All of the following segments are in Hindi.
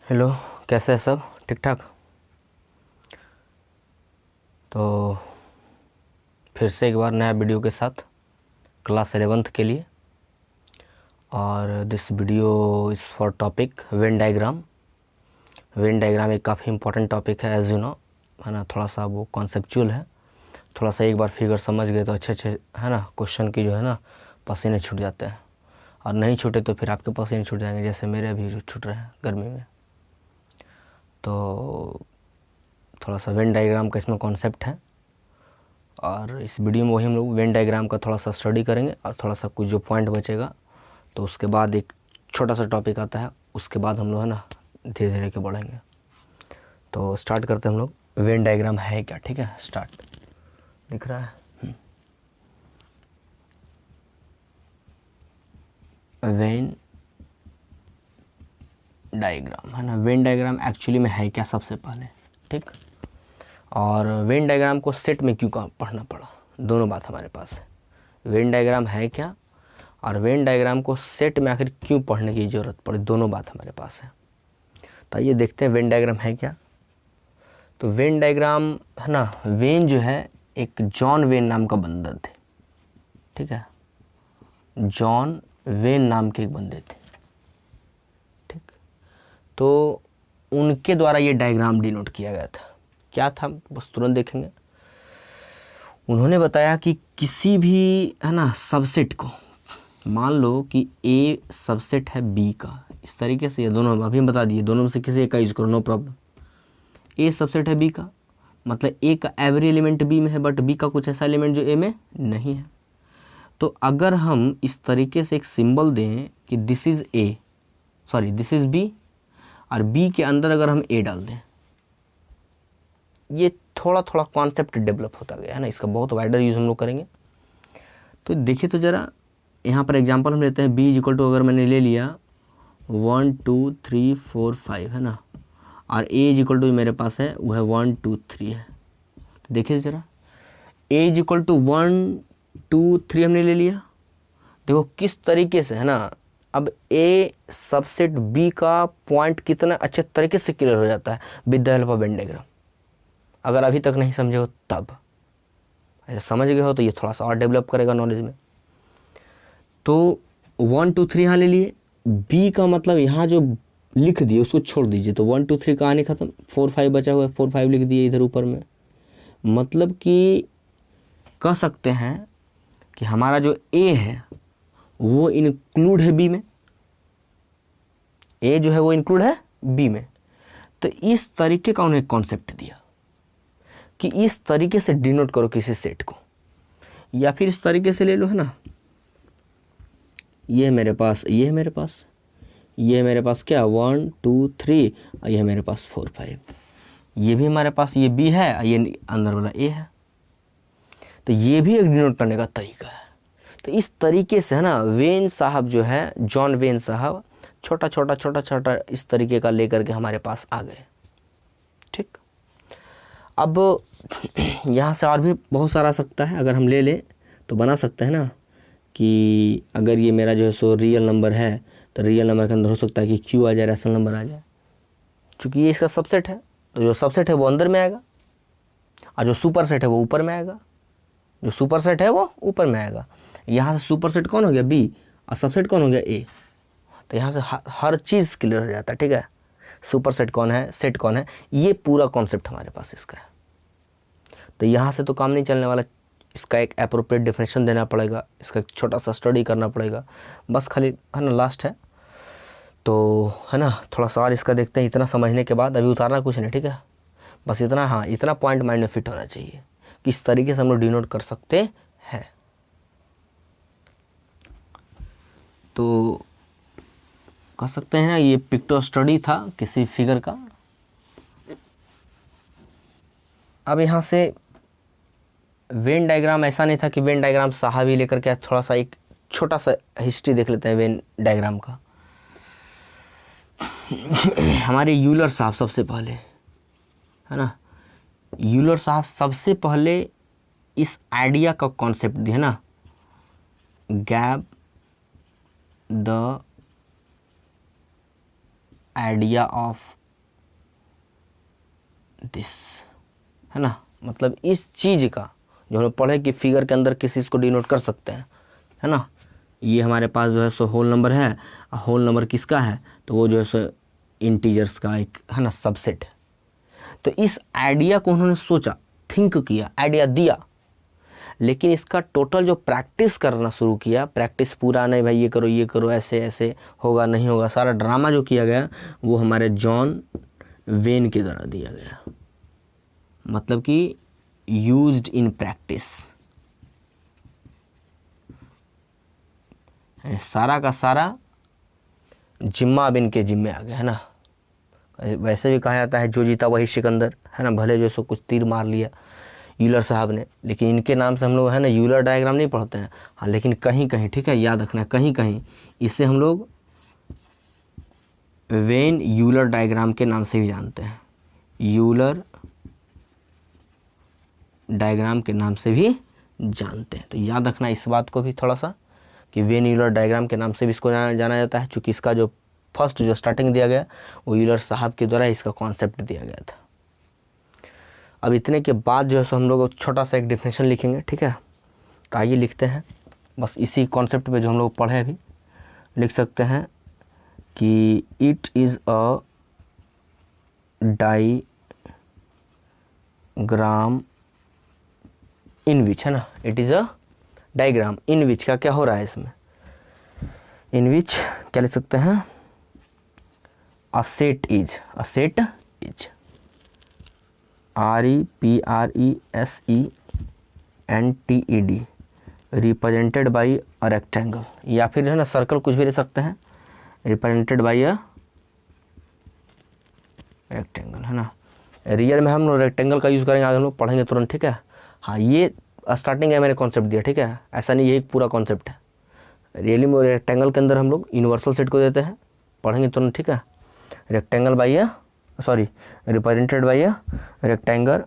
हेलो, कैसे है सब? ठीक ठाक। तो फिर से एक बार नया वीडियो के साथ क्लास 11th के लिए। और this video is for topic Venn diagram. Venn diagram एक काफ़ी इंपॉर्टेंट टॉपिक है, एज यू नो, है ना। थोड़ा सा वो कॉन्सेप्चुअल है, थोड़ा सा एक बार फिगर समझ गए तो अच्छे है ना क्वेश्चन की जो है ना पसीने छूट जाते हैं, और नहीं छूटे तो फिर आपके पसीने छूट जाएंगे, जैसे मेरे अभी छूट रहे हैं गर्मी में। तो थोड़ा सा वेन डायग्राम का इसमें कॉन्सेप्ट है, और इस वीडियो में वही हम लोग वेन डायग्राम का थोड़ा सा स्टडी करेंगे, और थोड़ा सा कुछ जो पॉइंट बचेगा तो उसके बाद एक छोटा सा टॉपिक आता है, उसके बाद हम लोग है ना धीरे धीरे के बढ़ेंगे। तो स्टार्ट करते हैं हम लोग। वेन डायग्राम है क्या? ठीक है, स्टार्ट। दिख रहा है वेन डायग्राम, है ना। वेन डायग्राम एक्चुअली में है क्या सबसे पहले, ठीक। और वेन डायग्राम को सेट में क्यों पढ़ना पड़ा, दोनों बात हमारे पास है। वेन डायग्राम है क्या और वेन डायग्राम को सेट में आखिर क्यों पढ़ने की ज़रूरत पड़ी, दोनों बात हमारे पास है। तो आइए देखते हैं वेन डायग्राम है क्या। तो वेन डायग्राम, है ना, वेन जो है एक जॉन वेन नाम का बंदर थे, ठीक है। जॉन वेन नाम के एक बंदे थे, ठीक। तो उनके द्वारा ये डायग्राम डिनोट किया गया था। क्या था बस तुरंत देखेंगे। उन्होंने बताया कि किसी भी, है ना, सबसेट को, मान लो कि ए सबसेट है बी का, इस तरीके से, ये दोनों अभी हम बता दिए, दोनों में से किसी एक का यूज करो, नो प्रॉब्लम। ए सबसेट है बी का, मतलब ए का एवरी एलिमेंट बी में है, बट बी का कुछ ऐसा एलिमेंट जो ए में नहीं है। तो अगर हम इस तरीके से एक सिंबल दें कि this is A, sorry this is B, और बी के अंदर अगर हम ए डाल दें, ये थोड़ा थोड़ा कॉन्सेप्ट डेवलप होता गया है ना, इसका बहुत वाइडर यूज़ हम लोग करेंगे। तो देखिए, तो ज़रा यहाँ पर एग्जांपल हम लेते हैं। b इक्वल टू, अगर मैंने ले लिया 1 2 3 4 5, है ना, और a इक्वल टू मेरे पास है वो है 1 2 3 है। तो देखिए ज़रा, a इक्वल टू 1 2 3 हमने ले लिया। देखो किस तरीके से, है ना, अब a सबसेट b का पॉइंट कितना अच्छे तरीके से क्लियर हो जाता है with the help of Venn diagram. अगर अभी तक नहीं समझे हो तब, ऐसा समझ गए हो तो ये थोड़ा सा और डेवलप करेगा नॉलेज में। तो 1 2 3 यहाँ ले लिए, बी का मतलब यहाँ जो लिख दिए उसको छोड़ दीजिए, तो 1 2 3 कहानी खत्म, 4 5 बचा हुआ है, 4 5 लिख दिए इधर ऊपर में। मतलब कि कह सकते हैं कि हमारा जो ए है वो इंक्लूड है बी में, ए जो है वो इंक्लूड है बी में। तो इस तरीके का उन्हें कॉन्सेप्ट दिया कि इस तरीके से डिनोट करो किसी सेट को, या फिर इस तरीके से ले लो, है ना, ये मेरे पास, ये मेरे पास, ये मेरे पास क्या 1 2 3, और ये मेरे पास 4 5, ये भी हमारे पास, ये बी है, ये अंदर वाला ए है। तो ये भी एक डिनोट करने का तरीका है। तो इस तरीके से, है ना, वेन साहब जो है, जॉन वेन साहब, छोटा छोटा छोटा छोटा इस तरीके का लेकर के हमारे पास आ गए, ठीक। अब यहाँ से और भी बहुत सारा सकता है, अगर हम ले लें तो बना सकते हैं ना, कि अगर ये मेरा जो है सो रियल नंबर है, तो रियल नंबर के अंदर हो सकता है कि क्यू आ जाए, रैशनल नंबर आ जाए। चूँकि ये इसका सबसेट है, तो जो सबसेट है वो अंदर में आएगा, और जो सुपर सेट है वो ऊपर में आएगा, जो सुपर सेट है वो ऊपर में आएगा। यहाँ से सुपर सेट कौन हो गया? बी, और सबसेट कौन हो गया? ए। तो यहाँ से हर चीज़ क्लियर हो जाता है, ठीक है। सुपर सेट कौन है, सेट कौन है, ये पूरा कॉन्सेप्ट हमारे पास इसका है। तो यहाँ से तो काम नहीं चलने वाला, इसका एक एप्रोप्रिएट डेफिनेशन देना पड़ेगा, इसका एक छोटा सा स्टडी करना पड़ेगा, बस खाली, है ना, लास्ट है। तो है ना, थोड़ा सा और इसका देखते हैं। इतना समझने के बाद अभी उतारना कुछ नहीं, ठीक है, बस इतना, हाँ, इतना पॉइंट माइंड में फिट होना चाहिए कि इस तरीके से हम लोग डिनोट कर सकते हैं। तो कह सकते हैं ना, ये पिक्टो स्टडी था किसी फिगर का। अब यहाँ से वेन डायग्राम ऐसा नहीं था कि वेन डायग्राम साहब ही लेकर के, थोड़ा सा एक छोटा सा हिस्ट्री देख लेते हैं वेन डायग्राम का। हमारे यूलर साहब सबसे पहले, है ना, यूलर साहब सबसे पहले इस आइडिया का कॉन्सेप्ट दिया ना, gap the idea of this, है ना। मतलब इस चीज़ का जो हम पढ़े कि फिगर के अंदर किस चीज़ को डिनोट कर सकते हैं, है ना। ये हमारे पास जो है सो होल नंबर है, होल नंबर किसका है, तो वो जो है सो इंटीजर्स का एक, है ना, सबसेट है। तो इस आइडिया को उन्होंने सोचा, थिंक किया, आइडिया दिया, लेकिन इसका टोटल जो प्रैक्टिस करना शुरू किया, प्रैक्टिस पूरा नहीं भाई ये करो ऐसे ऐसे होगा नहीं होगा, सारा ड्रामा जो किया गया वो हमारे जॉन वेन के द्वारा दिया गया। मतलब कि यूज्ड इन प्रैक्टिस, सारा का सारा जिम्मा अब इनके जिम्मे आ गया, है ना। वैसे भी कहा जाता है जो जीता वही सिकंदर, है ना। भले जो सो कुछ तीर मार लिया यूलर साहब ने, लेकिन इनके नाम से हम लोग, है ना, यूलर डायग्राम नहीं पढ़ते हैं। हाँ, लेकिन कहीं कहीं, ठीक है, याद रखना, कहीं कहीं इसे हम लोग वेन यूलर डायग्राम के नाम से भी जानते हैं, यूलर डायग्राम के नाम से भी जानते हैं। तो याद रखना इस बात को भी थोड़ा सा, कि वेन यूलर डायग्राम के नाम से भी इसको जाना जाता है, चूँकि इसका जो फर्स्ट जो स्टार्टिंग दिया गया वो यूलर साहब के द्वारा इसका कॉन्सेप्ट दिया गया था। अब इतने के बाद जो है सो हम लोग छोटा सा एक डिफिनेशन लिखेंगे, ठीक है। तो आइए लिखते हैं, बस इसी कॉन्सेप्ट पे जो हम लोग पढ़े अभी लिख सकते हैं कि it is a diagram in which, है ना, it is a diagram in which का क्या हो रहा है इसमें, इन विच क्या लिख सकते हैं, a set is REPRESENTED represented by a rectangle, या फिर है ना सर्कल, कुछ भी ले सकते हैं, रिप्रेजेंटेड बाई अ रेक्टेंगल, है ना। रियल में हम लोग रेक्टेंगल का यूज़ करेंगे, आज हम लोग पढ़ेंगे तुरंत, ठीक है। हाँ, ये स्टार्टिंग है मैंने कॉन्सेप्ट दिया, ठीक है, ऐसा नहीं, ये एक पूरा कॉन्सेप्ट है। रियली में रेक्टेंगल के अंदर हम लोग यूनिवर्सल सेट को देते हैं, पढ़ेंगे तुरंत, ठीक है। Rectangle by a sorry represented by a rectangle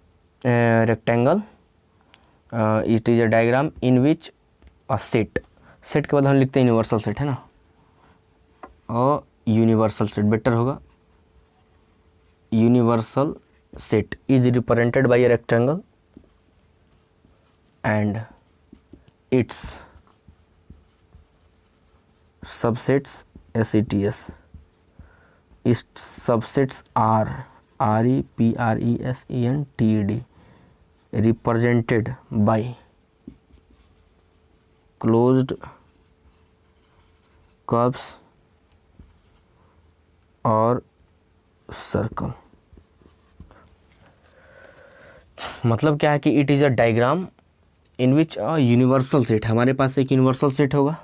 it is a diagram in which a set के बाद हम लिखते हैं यूनिवर्सल सेट, है ना। और यूनिवर्सल सेट बेटर होगा, universal set is represented by a rectangle and it's subsets SETS, its subsets are REPRESENTED represented by closed curves और सर्कल। मतलब क्या है कि it is a diagram in which a universal set, हमारे पास एक यूनिवर्सल सेट होगा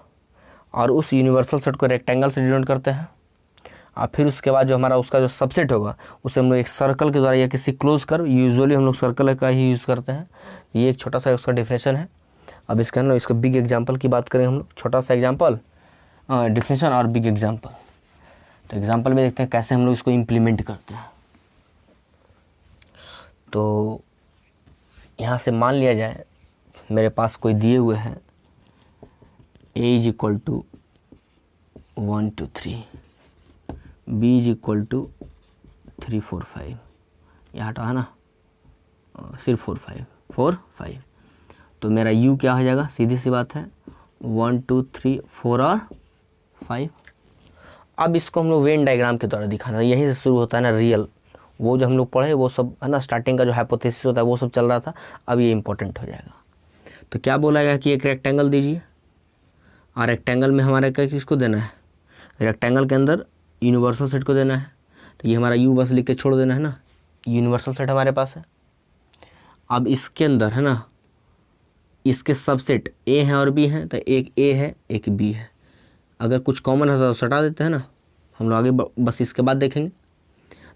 और उस यूनिवर्सल सेट को रेक्टेंगल से डिनोट करते हैं, और फिर उसके बाद जो हमारा उसका जो सबसेट होगा उसे हम लोग एक सर्कल के द्वारा या किसी क्लोज कर, यूजुअली हम लोग सर्कल का ही यूज़ करते हैं। ये एक छोटा सा उसका डेफिनेशन है। अब इसका हम लोग इसका बिग एग्जांपल की बात करें, हम लोग छोटा सा एग्जांपल, डेफिनेशन और बिग एग्जांपल। तो एग्जांपल में देखते हैं कैसे हम लोग इसको इम्प्लीमेंट करते हैं। तो यहाँ से मान लिया जाए मेरे पास कोई दिए हुए हैं A is equal to 1 2 3, B is equal to 3 4 5, यहाँ हटा है ना, सिर्फ 4 5। तो मेरा U क्या हो जाएगा, सीधी सी बात है 1 2 3 4 और 5। अब इसको हम लोग वेन डायग्राम के द्वारा दिखाना, यहीं से शुरू होता है ना रियल, वो जो हम लोग पढ़े वो सब, है ना, स्टार्टिंग का जो हाइपोथेसिस होता है वो सब चल रहा था, अब ये इंपॉर्टेंट हो जाएगा। तो क्या बोला गया कि एक रेक्टेंगल दीजिए, और रेक्टेंगल में हमारे क्या किसको देना है, रेक्टेंगल के अंदर यूनिवर्सल सेट को देना है। तो ये हमारा U बस लिख के छोड़ देना है ना, यूनिवर्सल सेट हमारे पास है। अब इसके अंदर, है ना, इसके सबसेट A है और B है, तो एक A है एक B है, अगर कुछ कॉमन है तो सटा देते हैं ना, हम लोग आगे बस इसके बाद देखेंगे।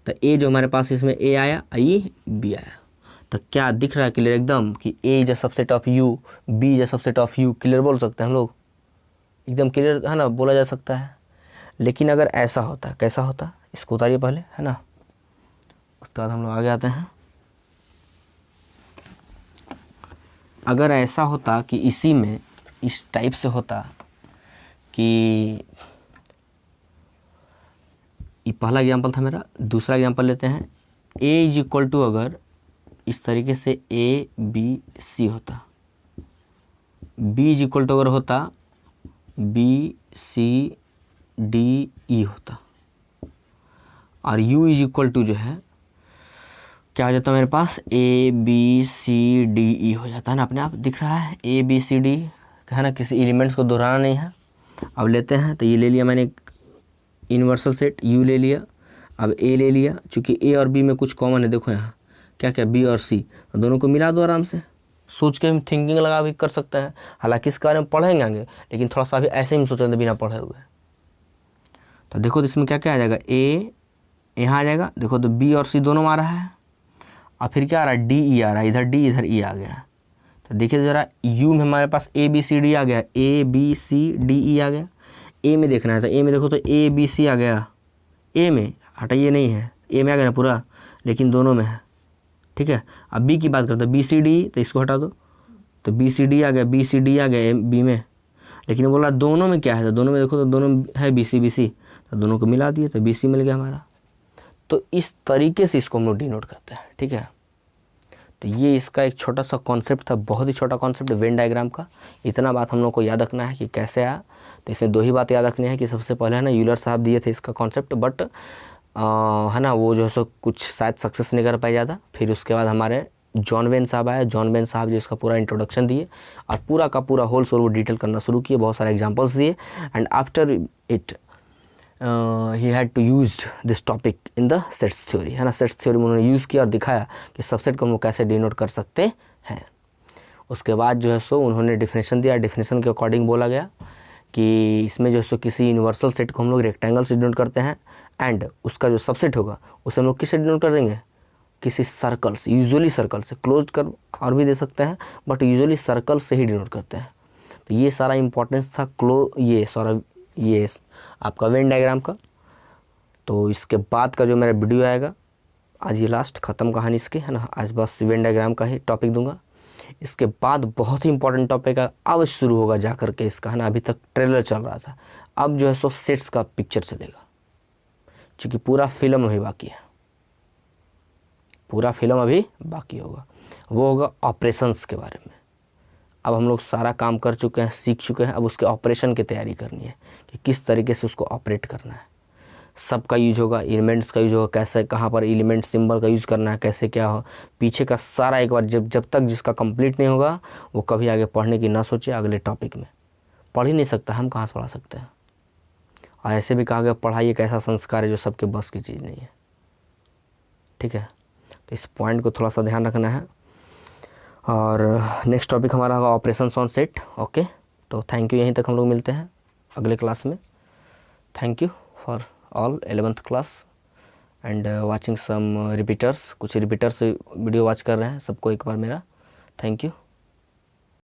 तो A जो हमारे पास इसमें A आया, ये B आया, तो क्या दिख रहा है क्लियर एकदम कि A is a subset of U, B is a subset of U, clear बोल सकते हैं हम लोग, एकदम क्लियर, है ना, बोला जा सकता है। लेकिन अगर ऐसा होता, कैसा होता, इसको उतारिए पहले, है ना, उसके बाद हम लोग आगे आते हैं। अगर ऐसा होता कि इसी में इस टाइप से होता कि ये पहला एग्जांपल था मेरा, दूसरा एग्जांपल लेते हैं ए इज इक्वल टू अगर इस तरीके से ए बी सी होता, बी इज इक्वल टू अगर होता बी सी डी ई होता, और यू इज इक्वल टू जो है क्या हो जाता है मेरे पास, A B C D E हो जाता है ना, अपने आप दिख रहा है ए बी सी डी है ना, किसी एलिमेंट्स को दोहराना नहीं है। अब लेते हैं, तो ये ले लिया मैंने यूनिवर्सल सेट, यू ले लिया, अब ए ले लिया, चूँकि ए और बी में कुछ कॉमन है, देखो यहाँ क्या क्या बी और सी, तो दोनों को मिला दो आराम से, सोच के हम थिंकिंग लगा भी कर सकते हैं, हालांकि इसके बारे में पढ़ेंगे आगे, लेकिन थोड़ा सा अभी ऐसे ही हम सोच रहे थे बिना पढ़े हुए। तो देखो तो इसमें क्या क्या आ जाएगा, ए यहाँ आ जाएगा, देखो तो बी और सी दोनों में आ रहा है, और फिर क्या आ रहा है, डी ई आ रहा है, इधर डी इधर ई आ गया। तो देखिए ज़रा यू में हमारे पास ए बी सी डी आ गया, A B C D E आ गया। ए में देखना है, तो ए में देखो तो ए बी सी आ गया, ए में हटाइए नहीं है, ए में आ गया ना पूरा, लेकिन दोनों में है, ठीक है। अब बी की बात करते हैं, बी सी डी, तो इसको हटा दो, तो बी सी डी आ गया, बी सी डी आ गया बी में, लेकिन बोला दोनों में क्या है, तो दोनों में देखो तो दोनों है बी सी, तो दोनों को मिला दिए तो बी सी मिल गया हमारा। तो इस तरीके से इसको हम लोग डिनोट करते हैं, ठीक है। तो ये इसका एक छोटा सा कॉन्सेप्ट था, बहुत ही छोटा कॉन्सेप्ट वेन डायग्राम का। इतना बात हम लोग को याद रखना है कि कैसे आया, तो इसमें दो ही बात याद रखनी है कि सबसे पहले है ना यूलर साहब दिए थे इसका कॉन्सेप्ट, बट है ना वो जो है सो कुछ शायद सक्सेस नहीं कर पाए ज़्यादा। फिर उसके बाद हमारे जॉन वेन साहब आए, जॉन वेन साहब जो इसका पूरा इंट्रोडक्शन दिए और पूरा का पूरा होल सोल वो डिटेल करना शुरू किए, बहुत सारे एग्जांपल्स दिए, and after it he had to use this topic in the sets theory, है ना। सेट्स थ्योरी में उन्होंने यूज़ किया और दिखाया कि सबसेट को हम लोग कैसे डिनोट कर सकते हैं। उसके बाद जो है सो उन्होंने डिफिनेशन दिया, डिफिनेशन के अकॉर्डिंग बोला गया कि इसमें जो है सो किसी यूनिवर्सल सेट को हम लोग रेक्टेंगल से डिनोट करते हैं, एंड उसका जो सबसेट होगा उसे हम लोग किससे डिनोट कर देंगे, किसी सर्कल से, यूजुअली सर्कल से, क्लोज कर और भी दे सकते हैं, बट यूजुअली सर्कल से ही डिनोट करते हैं। तो ये सारा इंपॉर्टेंस था ये आपका वेन डायग्राम का। तो इसके बाद का जो मेरा वीडियो आएगा, आज ये लास्ट ख़त्म कहानी इसकी, है ना, आज बस वेन डायग्राम का ही टॉपिक दूंगा। इसके बाद बहुत ही इंपॉर्टेंट टॉपिक है, अब शुरू होगा जा करके इसका, है ना। अभी तक ट्रेलर चल रहा था, अब जो है सो सेट्स का पिक्चर चलेगा, क्योंकि पूरा फिल्म अभी बाकी है, पूरा फिल्म अभी बाकी होगा, वो होगा ऑपरेशंस के बारे में। अब हम लोग सारा काम कर चुके हैं, सीख चुके हैं, अब उसके ऑपरेशन की तैयारी करनी है कि किस तरीके से उसको ऑपरेट करना है। सबका यूज होगा, एलिमेंट्स का यूज होगा, कैसे कहाँ पर एलिमेंट सिंबल का यूज़ करना है, कैसे क्या हो, पीछे का सारा एक बार जब तक जिसका कंप्लीट नहीं होगा वो कभी आगे पढ़ने की ना सोचे। अगले टॉपिक में पढ़ ही नहीं सकता, हम कहाँ से पढ़ा सकते हैं। और ऐसे भी कहा गया पढ़ाई एक ऐसा संस्कार है जो सबके बस की चीज़ नहीं है, ठीक है। तो इस पॉइंट को थोड़ा सा ध्यान रखना है। और नेक्स्ट टॉपिक हमारा होगा ऑपरेशंस ऑन सेट। ओके, तो थैंक यू, यहीं तक हम लोग मिलते हैं अगले क्लास में। Thank you for all 11th class and watching some repeaters, कुछ रिपीटर्स वीडियो वॉच कर रहे हैं, सबको एक बार मेरा थैंक यू।